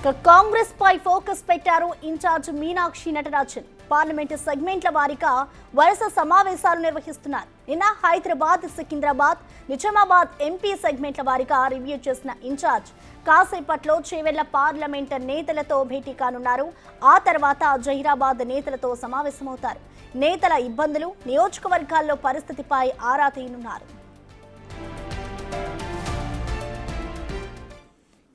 కాంగ్రెస్ పై focus పెట్టారు incharge Meenakshi Natarajan. Parliament సెగ్మెంట్ల వారీగా వరుస సమావేశాలు నిర్వహిస్తున్నారు. నిన్న హైదరాబాద్, సికింద్రాబాద్, నిజామాబాద్ ఎంపీ సెగ్మెంట్ల వారీగా రివ్యూ చేసిన ఇన్ఛార్జ్ కాసేపట్లో చేవెళ్ల పార్లమెంట్ నేతలతో భేటీ కానున్నారు. ఆ తర్వాత జహీరాబాద్ నేతలతో సమావేశమవుతారు. నేతల ఇబ్బందులు, నియోజకవర్గాల్లో పరిస్థితిపై ఆరా తీయనున్నారు.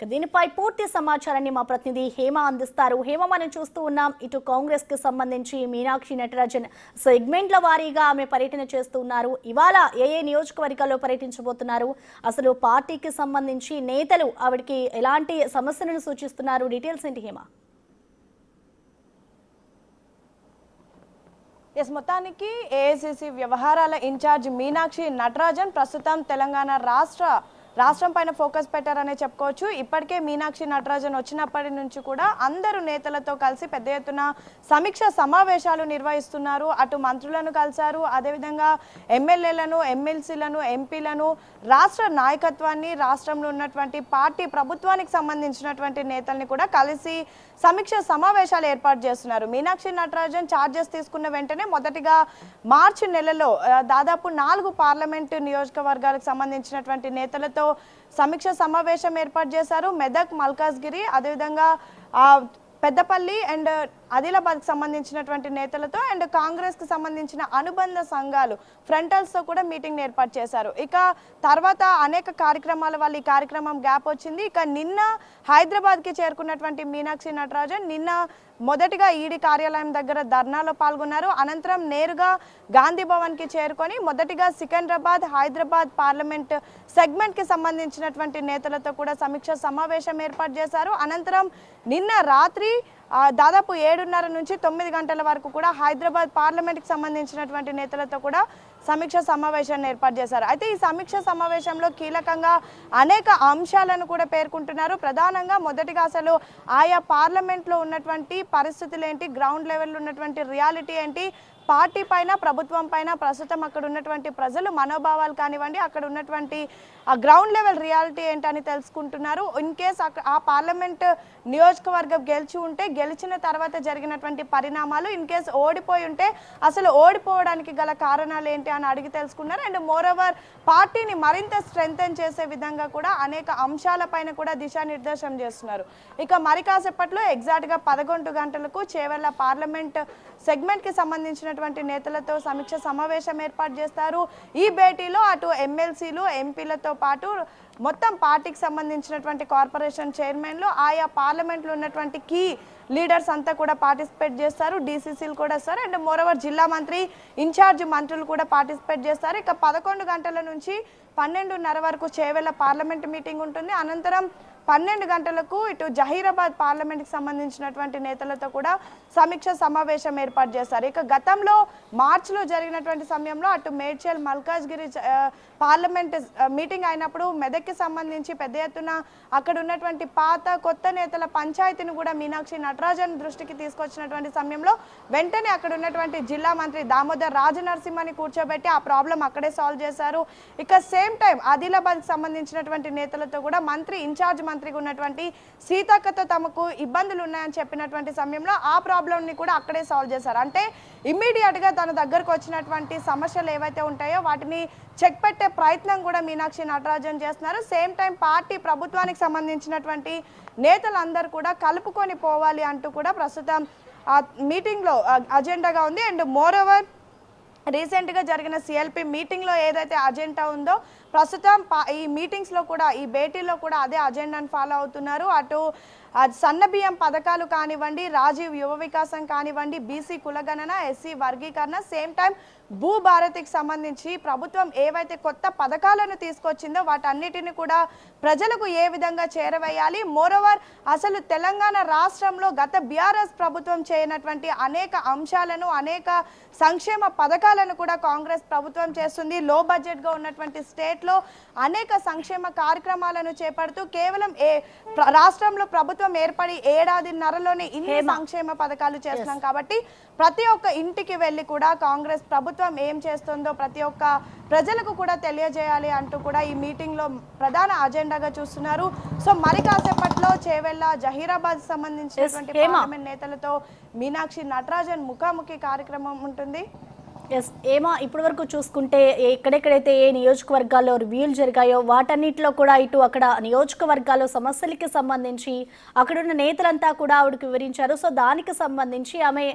దీనిపై పూర్తి సమాచారాన్ని మా ప్రతినిధి హేమ అందిస్తారు. హేమ, మనం చూస్తూ ఉన్నాం, ఇటు కాంగ్రెస్ కి సంబంధించి మీనాక్షి నటరాజన్ సెగ్మెంట్ల వారీగా ఆమె పర్యటన చేస్తూ ఉన్నారు. ఇవాళ ఏ నియోజకవర్గాల్లో పర్యటించబోతున్నారు, అసలు పార్టీకి సంబంధించి నేతలు ఆవిడకి ఎలాంటి సమస్యలను సూచిస్తున్నారు, డీటెయిల్స్ ఏంటి హేమ? మొత్తానికి ఏఐసిసి వ్యవహారాల ఇన్ఛార్జ్ మీనాక్షి నటరాజన్ ప్రస్తుతం తెలంగాణ రాష్ట్రం పైన ఫోకస్ పెట్టారనే చెప్పుకోవచ్చు. ఇప్పటికే మీనాక్షి నటరాజన్ వచ్చినప్పటి నుంచి కూడా అందరూ నేతలతో కలిసి పెద్ద ఎత్తున సమీక్ష సమావేశాలు నిర్వహిస్తున్నారు. అటు మంత్రులను కలిశారు, అదేవిధంగా ఎమ్మెల్యేలను, ఎమ్మెల్సీలను, ఎంపీలను, రాష్ట్ర నాయకత్వాన్ని, రాష్ట్రంలో ఉన్నటువంటి పార్టీ ప్రభుత్వానికి సంబంధించినటువంటి నేతల్ని కూడా కలిసి సమీక్ష సమావేశాలు ఏర్పాటు చేస్తున్నారు. మీనాక్షి నటరాజన్ ఛార్జెస్ తీసుకున్న వెంటనే మొదటిగా మార్చి నెలలో దాదాపు 4 పార్లమెంటు నియోజకవర్గాలకు సంబంధించినటువంటి నేతలతో సమీక్ష సమావేశం ఏర్పాటు చేశారు. మెదక్, మల్కాజ్గిరి, అదేవిధంగా పెద్దపల్లి అండ్ ఆదిలాబాద్కి సంబంధించినటువంటి నేతలతో అండ్ కాంగ్రెస్కి సంబంధించిన అనుబంధ సంఘాలు ఫ్రంటల్స్తో కూడా మీటింగ్ ఏర్పాటు చేశారు. ఇక తర్వాత అనేక కార్యక్రమాల వల్ల ఈ కార్యక్రమం గ్యాప్ వచ్చింది. ఇక నిన్న హైదరాబాద్కి చేరుకున్నటువంటి మీనాక్షి నటరాజన్ నిన్న మొదటిగా ఈడీ కార్యాలయం దగ్గర ధర్నాలో పాల్గొన్నారు. అనంతరం నేరుగా గాంధీ భవన్కి చేరుకొని మొదటిగా సికింద్రాబాద్, హైదరాబాద్ పార్లమెంట్ సెగ్మెంట్కి సంబంధించినటువంటి నేతలతో కూడా సమీక్ష సమావేశం ఏర్పాటు చేశారు. అనంతరం నిన్న రాత్రి దాదాపు 7:30 నుంచి 9 గంటల వరకు కూడా హైదరాబాద్ పార్లమెంట్కి సంబంధించినటువంటి నేతలతో కూడా సమీక్ష సమావేశాన్ని ఏర్పాటు చేశారు. అయితే ఈ సమీక్ష సమావేశంలో కీలకంగా అనేక అంశాలను కూడా పేర్కొంటున్నారు. ప్రధానంగా మొదటిగా అసలు ఆయా పార్లమెంట్లో ఉన్నటువంటి పరిస్థితులు ఏంటి, గ్రౌండ్ లెవెల్లో ఉన్నటువంటి రియాలిటీ ఏంటి, పార్టీ పైన, ప్రభుత్వం పైన ప్రస్తుతం అక్కడ ఉన్నటువంటి ప్రజలు మనోభావాలు కానివ్వండి, అక్కడ ఉన్నటువంటి ఆ గ్రౌండ్ లెవెల్ రియాలిటీ ఏంటని తెలుసుకుంటున్నారు. ఇన్ కేస్ ఆ పార్లమెంట్ నియోజకవర్గం గెలిచి ఉంటే, గెలిచిన తర్వాత జరిగినటువంటి పరిణామాలు, ఇన్ కేస్ ఓడిపోయి ఉంటే అసలు ఓడిపోవడానికి గల కారణాలు ఏంటి అని అడిగి తెలుసుకున్నారు. అండ్ మోరోవర్ పార్టీని మరింత స్ట్రెంథెన్ చేసే విధంగా కూడా అనేక అంశాలపైన కూడా దిశానిర్దేశం చేస్తున్నారు. ఇక మరి కాసేపట్లో ఎగ్జాక్ట్గా 11 గంటలకు చేవెళ్ల పార్లమెంట్ సెగ్మెంట్కి సంబంధించినటువంటి నేతలతో సమీక్ష సమావేశం ఏర్పాటు చేస్తారు. ఈ భేటీలో అటు ఎమ్మెల్సీలు, ఎంపీలతో పాటు మొత్తం పార్టీకి సంబంధించినటువంటి కార్పొరేషన్ చైర్మన్లు, ఆయా పార్లమెంట్లో ఉన్నటువంటి కీ లీడర్స్ అంతా కూడా పార్టిసిపేట్ చేస్తారు. డీసీసీలు కూడా వస్తారు. అండ్ మోరోవర్ జిల్లా మంత్రి, ఇన్ఛార్జ్ మంత్రులు కూడా పార్టిసిపేట్ చేస్తారు. ఇక 11 గంటల నుంచి 12:30 వరకు చేవెళ్ల పార్లమెంట్ మీటింగ్ ఉంటుంది. అనంతరం 12 గంటలకు ఇటు జహీరాబాద్ పార్లమెంట్కి సంబంధించినటువంటి నేతలతో కూడా సమీక్ష సమావేశం ఏర్పాటు చేస్తారు. ఇక గతంలో మార్చిలో జరిగినటువంటి సమయంలో అటు మేడ్చల్, మల్కాజ్గిరి పార్లమెంట్ మీటింగ్ అయినప్పుడు మెదక్కి సంబంధించి పెద్ద ఎత్తున అక్కడ ఉన్నటువంటి పాత, కొత్త నేతల పంచాయతీని కూడా మీనాక్షి నటరాజన్ దృష్టికి తీసుకొచ్చినటువంటి సమయంలో వెంటనే అక్కడ ఉన్నటువంటి జిల్లా మంత్రి దామోదర్ రాజనరసింహని కూర్చోబెట్టి ఆ ప్రాబ్లం అక్కడే సాల్వ్ చేశారు. ఇక సేమ్ టైం ఆదిలాబాద్కి సంబంధించినటువంటి నేతలతో కూడా మంత్రి, ఇన్ఛార్జ్ మంత్రిగా ఉన్నటువంటి సీతక్కతో తమకు ఇబ్బందులు ఉన్నాయని చెప్పినటువంటి సమయంలో ఆ ప్రాబ్లంని కూడా అక్కడే సాల్వ్ చేశారు. అంటే ఇమ్మీడియట్గా తన దగ్గరకు వచ్చినటువంటి సమస్యలు ఏవైతే ఉంటాయో వాటిని చెక్ పెట్టే ప్రయత్నం కూడా మీనాక్షి నటరాజన్ చేస్తున్నారు. సేమ్ టైం పార్టీ, ప్రభుత్వానికి సంబంధించినటువంటి నేతలందరూ కూడా కలుపుకొని పోవాలి అంటూ కూడా ప్రస్తుతం ఆ మీటింగ్లో అజెండాగా ఉంది. అండ్ మోరోవర్ రీసెంట్గా జరిగిన సిఎల్పి మీటింగ్లో ఏదైతే అజెండా ఉందో ప్రస్తుతం ఈ మీటింగ్స్లో కూడా, ఈ భేటీలో కూడా అదే అజెండాను ఫాలో అవుతున్నారు. అటు సన్నబియ్యం పథకాలు కానివ్వండి, రాజీవ్ యువ వికాసం కానివ్వండి, బీసీ కులగణన, ఎస్సీ వర్గీకరణ, సేమ్ టైం భూభారతికి సంబంధించి ప్రభుత్వం ఏవైతే కొత్త పథకాలను తీసుకొచ్చిందో వాటన్నిటిని కూడా ప్రజలకు ఏ విధంగా చేరవేయాలి, మోరోవర్ అసలు తెలంగాణ రాష్ట్రంలో గత బీఆర్ఎస్ ప్రభుత్వం చేయనటువంటి అనేక అంశాలను, అనేక సంక్షేమ పథకాలను కూడా కాంగ్రెస్ ప్రభుత్వం చేస్తుంది. లో బడ్జెట్గా ఉన్నటువంటి స్టేట్లో అనేక సంక్షేమ కార్యక్రమాలను చేపడుతూ కేవలం రాష్ట్రంలో ప్రభుత్వం ప్రభుత్వం ఏర్పడి ఏడాదిన్నరలోనే ఇన్ని సంక్షేమ పథకాలు చేస్తున్నాం కాబట్టి ప్రతి ఒక్క ఇంటికి వెళ్ళి కూడా కాంగ్రెస్ ప్రభుత్వం ఏం చేస్తుందో ప్రతి ఒక్క ప్రజలకు కూడా తెలియజేయాలి అంటూ కూడా ఈ మీటింగ్ లో ప్రధాన అజెండాగా చూస్తున్నారు. సో మరి కాసేపట్లో చేవెళ్ళ జహీరాబాద్ సంబంధించినటువంటి పార్లమెంట్ నేతలతో మీనాక్షి నటరాజన్ ముఖాముఖి కార్యక్రమం ఉంటుంది. ఎస్ ఏమా ఇప్పటి వరకు చూసుకుంటే ఎక్కడెక్కడైతే ఏ నియోజకవర్గాల్లో రివ్యూలు జరిగాయో వాటన్నిటిలో కూడా ఇటు అక్కడ నియోజకవర్గాల్లో సమస్యలకి సంబంధించి అక్కడున్న నేతలంతా కూడా ఆవిడకి వివరించారు. సో దానికి సంబంధించి ఆమె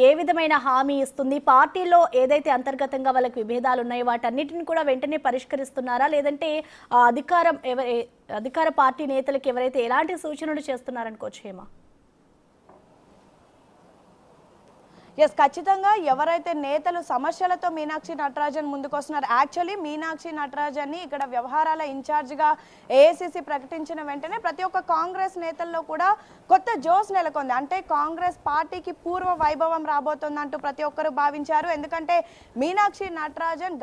ఏ విధమైన హామీ ఇస్తుంది, పార్టీలో ఏదైతే అంతర్గతంగా వాళ్ళకి విభేదాలు ఉన్నాయో వాటన్నిటిని కూడా వెంటనే పరిష్కరిస్తున్నారా, లేదంటే అధికార పార్టీ నేతలకు ఎవరైతే ఎలాంటి సూచనలు చేస్తున్నారనుకోవచ్చు హేమ? ఎస్, ఖచ్చితంగా ఎవరైతే నేతలు సమస్యలతో మీనాక్షి నటరాజన్ ముందుకు వస్తున్నారు. యాక్చువల్లీ మీనాక్షి నటరాజన్ని ఇక్కడ వ్యవహారాల ఇన్ఛార్జిగా ఏఐసిసి ప్రకటించిన వెంటనే ప్రతి ఒక్క కాంగ్రెస్ నేతల్లో కూడా కొత్త జోస్ నెలకొంది. అంటే కాంగ్రెస్ పార్టీకి పూర్వ వైభవం రాబోతుందంటూ ప్రతి ఒక్కరు భావించారు. ఎందుకంటే మీనాక్షి నటరాజన్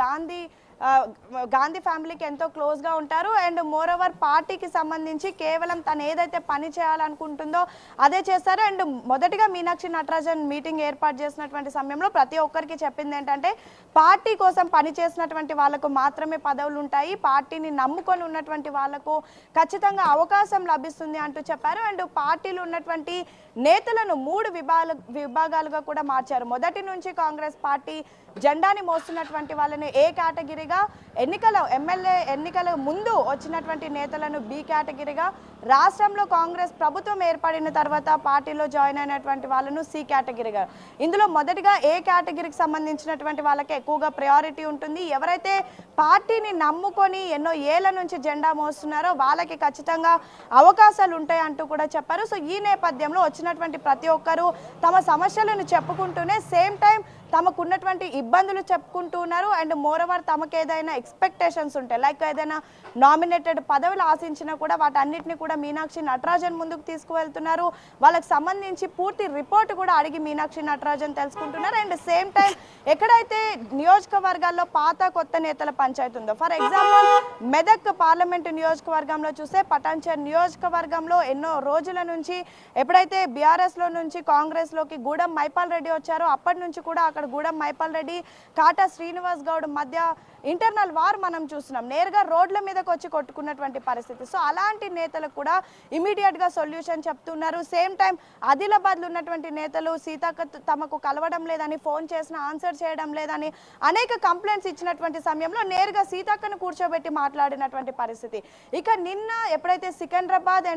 గాంధీ ఫ్యామిలీకి ఎంతో క్లోజ్గా ఉంటారు. అండ్ మోర్ ఓవర్ పార్టీకి సంబంధించి కేవలం తను ఏదైతే పని చేయాలనుకుంటుందో అదే చేస్తారు. అండ్ మొదటిగా మీనాక్షి నటరాజన్ మీటింగ్ ఏర్పాటు చేసినటువంటి సమయంలో ప్రతి ఒక్కరికి చెప్పింది ఏంటంటే పార్టీ కోసం పని చేసినటువంటి వాళ్ళకు మాత్రమే పదవులు ఉంటాయి, పార్టీని నమ్ముకొని ఉన్నటువంటి వాళ్లకు ఖచ్చితంగా అవకాశం లభిస్తుంది అంటూ చెప్పారు. అండ్ పార్టీలో ఉన్నటువంటి నేతలను 3 విభాగాలుగా కూడా మార్చారు. మొదటి నుంచి కాంగ్రెస్ పార్టీ జెండాని మోస్తున్నటువంటి వాళ్ళని ఏ కేటగిరీగా, ఎమ్మెల్యే ఎన్నికల ముందు వచ్చినటువంటి నేతలను బి కేటగిరీగా, రాష్ట్రంలో కాంగ్రెస్ ప్రభుత్వం ఏర్పడిన తర్వాత పార్టీలో జాయిన్ అయినటువంటి వాళ్ళను సి కేటగిరీగా. ఇందులో మొదటిగా ఏ కేటగిరీకి సంబంధించినటువంటి వాళ్ళకి ఎక్కువగా ప్రయారిటీ ఉంటుంది. ఎవరైతే పార్టీని నమ్ముకొని ఎన్నో ఏళ్ల నుంచి జెండా మోస్తున్నారో వాళ్ళకి ఖచ్చితంగా అవకాశాలు ఉంటాయి అంటూ కూడా చెప్పారు. సో ఈ నేపథ్యంలో వచ్చినటువంటి ప్రతి ఒక్కరూ తమ సమస్యలను చెప్పుకుంటూనే సేమ్ టైం తమకున్నటువంటి ఇబ్బందులు చెప్పుకుంటూ ఉన్నారు. అండ్ మోర్ ఓవర్ తమకు ఏదైనా ఎక్స్పెక్టేషన్స్ ఉంటాయి, లైక్ ఏదైనా నామినేటెడ్ పదవులు ఆశించినా కూడా వాటన్నిటిని కూడా మీనాక్షి నటరాజన్ ముందుకు తీసుకువెళ్తున్నారు. వాళ్ళకి సంబంధించి పూర్తి రిపోర్ట్ కూడా అడిగి మీనాక్షి నటరాజన్ తెలుసుకుంటున్నారు. అండ్ సేమ్ టైం ఎక్కడైతే నియోజకవర్గాల్లో పాత కొత్త నేతల పంచాయతీ ఉందో, ఫర్ ఎగ్జాంపుల్ మెదక్ పార్లమెంటు నియోజకవర్గంలో చూస్తే పటాన్చెరు నియోజకవర్గంలో ఎన్నో రోజుల నుంచి ఎప్పుడైతే బీఆర్ఎస్లో నుంచి కాంగ్రెస్లోకి గూడెం మైపాల్ రెడ్డి వచ్చారో అప్పటి నుంచి కూడా అక్కడ గూడెం మైపాల్ రెడ్డి, కాటా శ్రీనివాస్ గౌడ్ మధ్య ఇంటర్నల్ వార్ మనం చూస్తున్నాం. నేరుగా రోడ్ల మీదకి వచ్చి కొట్టుకున్నటువంటి పరిస్థితి. సో అలాంటి నేతలకు కూడా ఇమీడియట్గా సొల్యూషన్ చెప్తున్నారు. సేమ్ టైం ఆదిలాబాద్లో ఉన్నటువంటి నేతలు సీతక్క తమకు కలవడం లేదని, ఫోన్ చేసిన ఆన్సర్ చేయడం లేదని అనేక కంప్లైంట్స్ ఇచ్చినటువంటి సమయంలో నేరుగా సీతక్కను కూర్చోబెట్టి మాట్లాడినటువంటి పరిస్థితి. ఇక నిన్న ఎప్పుడైతే సికింద్రాబాద్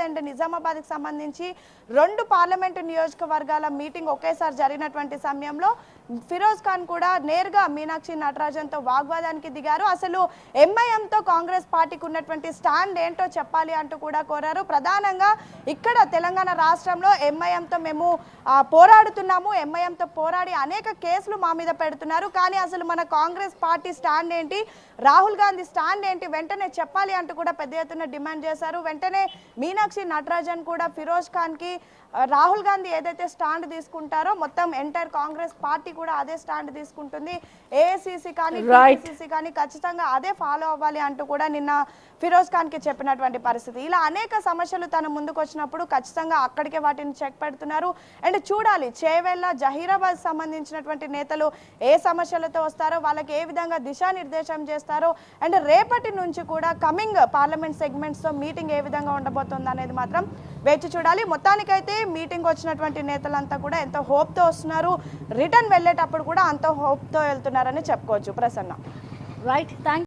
అండ్ నిజామాబాద్కి సంబంధించి 2 పార్లమెంటు నియోజకవర్గాల మీటింగ్ ఒకేసారి జరిగినటువంటి సమయంలో ఫిరోజ్ ఖాన్ కూడా నేరుగా మీనాక్షి నటరాజన్తో వాగ్వాదానికి దిగారు. అసలు ఎంఐఎంతో కాంగ్రెస్ పార్టీకి ఉన్నటువంటి స్టాండ్ ఏంటో చెప్పాలి అంటూ కూడా కోరారు. ప్రధానంగా ఇక్కడ తెలంగాణ రాష్ట్రంలో ఎంఐఎంతో మేము పోరాడుతున్నాము, ఎంఐఎంతో పోరాడి అనేక కేసులు మా మీద పెడుతున్నారు, కానీ అసలు మన కాంగ్రెస్ పార్టీ స్టాండ్ ఏంటి, రాహుల్ గాంధీ స్టాండ్ ఏంటి వెంటనే చెప్పాలి అంటూ కూడా పెద్ద ఎత్తున డిమాండ్ చేశారు. వెంటనే మీనాక్షి నటరాజన్ కూడా ఫిరోజ్ ఖాన్కి రాహుల్ గాంధీ ఏదైతే స్టాండ్ తీసుకుంటారో మొత్తం ఎంటైర్ కాంగ్రెస్ పార్టీ కూడా అదే స్టాండ్ తీసుకుంటుంది, ఏఐసిసి కానీ టీపీసీసీ కానీ ఖచ్చితంగా అదే ఫాలో అవ్వాలి అంటూ కూడా నిన్న ఫిరోజ్ ఖాన్కి చెప్పినటువంటి పరిస్థితి. ఇలా అనేక సమస్యలు తన ముందుకు వచ్చినప్పుడు ఖచ్చితంగా అక్కడికే వాటిని చెక్ పెడుతున్నారు. అండ్ చూడాలి చేవెళ్ళ జహీరాబాద్ సంబంధించినటువంటి నేతలు ఏ సమస్యలతో వస్తారో, వాళ్ళకి ఏ విధంగా దిశానిర్దేశం చేస్తారో, అండ్ రేపటి నుంచి కూడా కమింగ్ పార్లమెంట్ సెగ్మెంట్స్తో మీటింగ్ ఏ విధంగా ఉండబోతుంది అనేది మాత్రం వేచి చూడాలి. మొత్తానికైతే మీటింగ్ వచ్చినటువంటి నేతలంతా కూడా ఎంతో హోప్తో వస్తున్నారు, రిటర్న్ వెళ్ళేటప్పుడు కూడా అంత హోప్తో వెళ్తున్నారని చెప్పుకోవచ్చు. ప్రసన్న. Right, thank